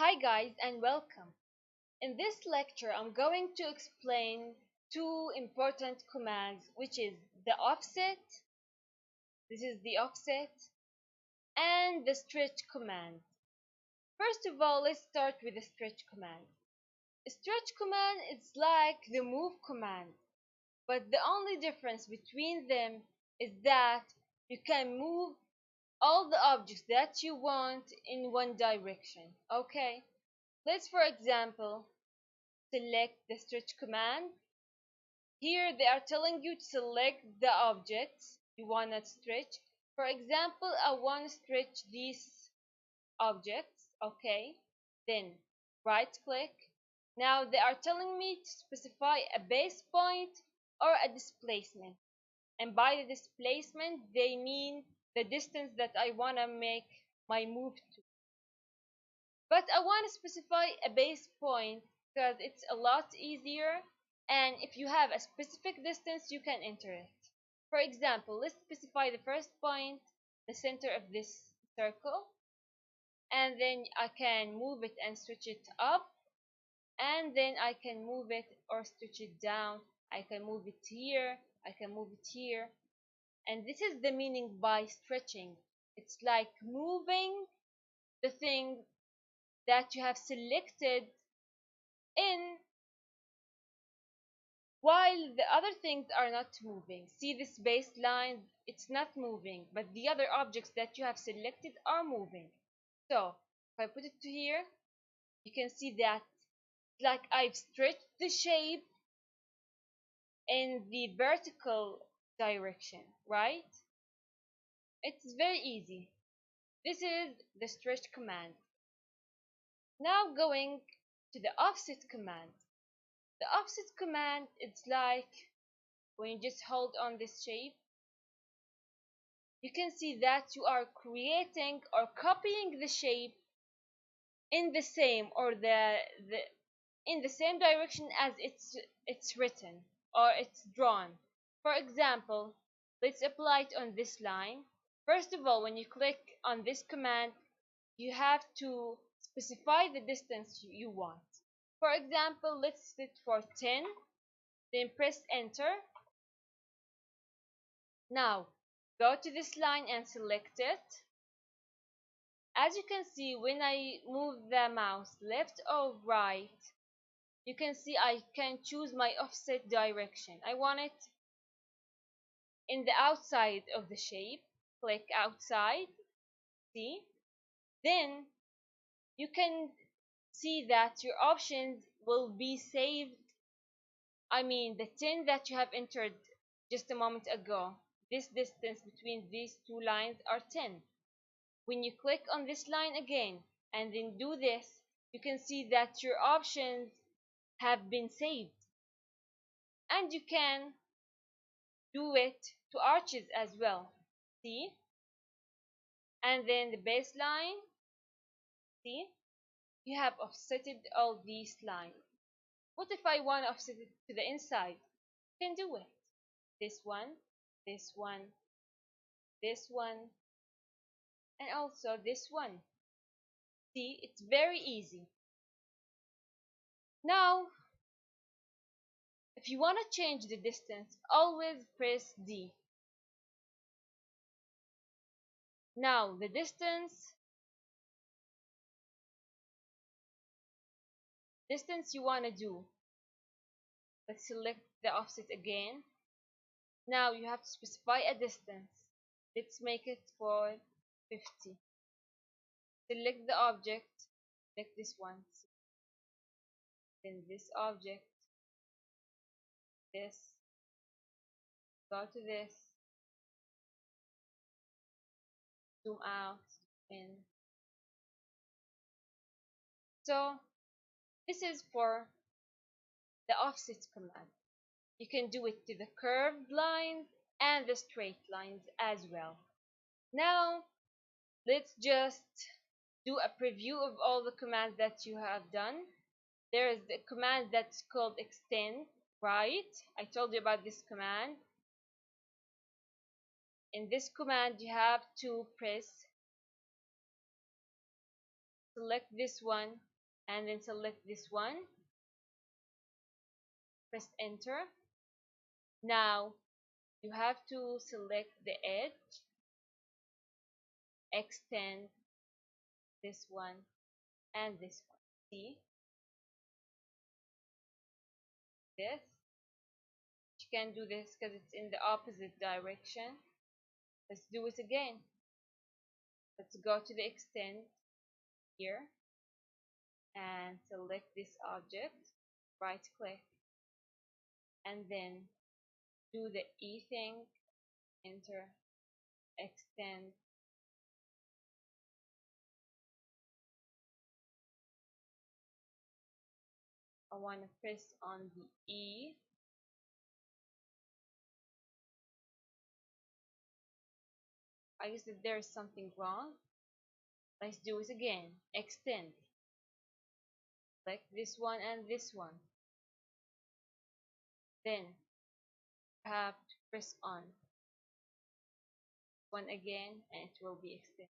Hi guys and welcome. In this lecture I'm going to explain two important commands, which is the offset, this is the offset, and the stretch command. First of all, let's start with the stretch command. A stretch command is like the move command, but the only difference between them is that you can move all the objects that you want in one direction. Okay, let's for example select the stretch command. Here they are telling you to select the objects you want to stretch. For example, I want to stretch these objects. Okay, then right click. Now they are telling me to specify a base point or a displacement, and by the displacement they mean the distance that I want to make my move to. But I want to specify a base point because it's a lot easier, and if you have a specific distance you can enter it. For example, let's specify the first point, the center of this circle, and then I can move it and stretch it up, and then I can move it or stretch it down. I can move it here, I can move it here, and this is the meaning by stretching. It's like moving the thing that you have selected in while the other things are not moving. See this baseline, it's not moving, but the other objects that you have selected are moving. So if I put it to here, you can see that it's like I've stretched the shape in the vertical direction, right? It's very easy. This is the stretch command. Now going to the offset command. The offset command, it's like when you just hold on this shape, you can see that you are creating or copying the shape in the same or the in the same direction as it's written or it's drawn. For example, let's apply it on this line. First of all, when you click on this command, you have to specify the distance you want. For example, let's set for 10, then press enter. Now go to this line and select it. As you can see, when I move the mouse left or right, you can see I can choose my offset direction. I want it in the outside of the shape. Click outside, see? Then you can see that your options will be saved. I mean, the 10 that you have entered just a moment ago, this distance between these two lines are 10. When you click on this line again and then do this, you can see that your options have been saved. And you can do it to arches as well. See? And then the baseline. See? You have offsetted all these lines. What if I want to offset it to the inside? You can do it. This one, this one, this one, and also this one. See? It's very easy. Now, if you want to change the distance, always press D. Now, the distance you want to do, let's select the offset again. Now you have to specify a distance. Let's make it for 50. Select the object, select this one, then this object, this, go to this, zoom out, in. So this is for the offset command. You can do it to the curved lines and the straight lines as well. Now let's just do a preview of all the commands that you have done. There is the command that's called extend, right? I told you about this command. In this command you have to select this one, and then select this one, press enter. Now you have to select the edge, extend this one and this one. See this? You can do this because it's in the opposite direction. Let's do it again. Let's go to the extend here and select this object, right click, and then do the E thing, enter, extend. I want to press on the E. I guess that there is something wrong. Let's do it again. Extend. Select this one and this one. Then you have to press on one again and it will be extended.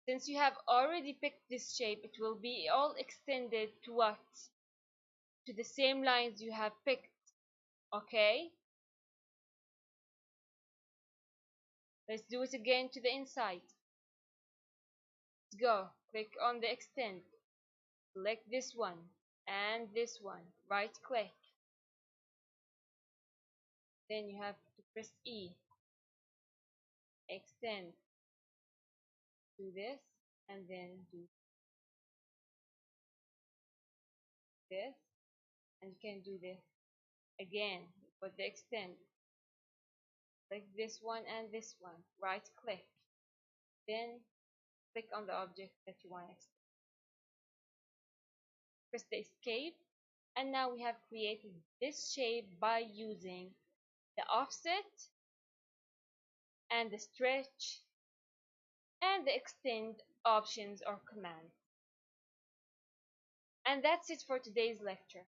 Since you have already picked this shape, it will be all extended to what? To the same lines you have picked. Okay? Let's do it again to the inside. Let's go. Click on the extend. Select this one and this one. Right click. Then you have to press E. Extend. Do this and then do this. And you can do this again for the extend. Click this one and this one. Right click. Then click on the object that you want to extend. Press the escape. And now we have created this shape by using the offset and the stretch and the extend options or commands. And that's it for today's lecture.